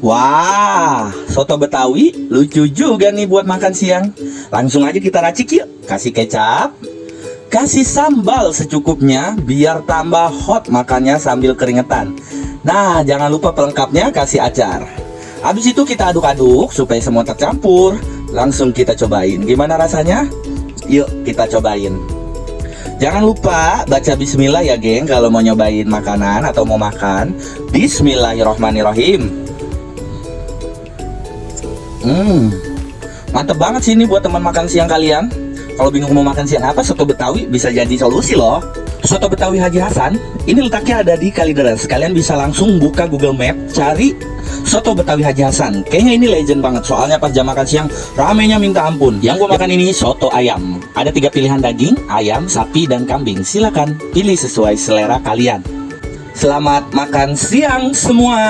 Wah, soto Betawi lucu juga nih buat makan siang. Langsung aja kita racik yuk. Kasih kecap, kasih sambal secukupnya biar tambah hot makannya sambil keringetan. Nah, jangan lupa pelengkapnya kasih acar. Habis itu kita aduk-aduk supaya semua tercampur. Langsung kita cobain. Gimana rasanya? Yuk kita cobain. Jangan lupa baca bismillah ya geng kalau mau nyobain makanan atau mau makan. Bismillahirrohmanirrohim. Mantep banget sih ini buat teman makan siang kalian. Kalau bingung mau makan siang apa, soto Betawi bisa jadi solusi loh. Soto Betawi Haji Hasan ini letaknya ada di Kalideres. Kalian bisa langsung buka Google Map, cari soto Betawi Haji Hasan. Kayaknya ini legend banget, soalnya pas jam makan siang ramenya minta ampun. Yang gue makan ini soto ayam. Ada 3 pilihan daging, ayam, sapi, dan kambing. Silakan pilih sesuai selera kalian. Selamat makan siang semua.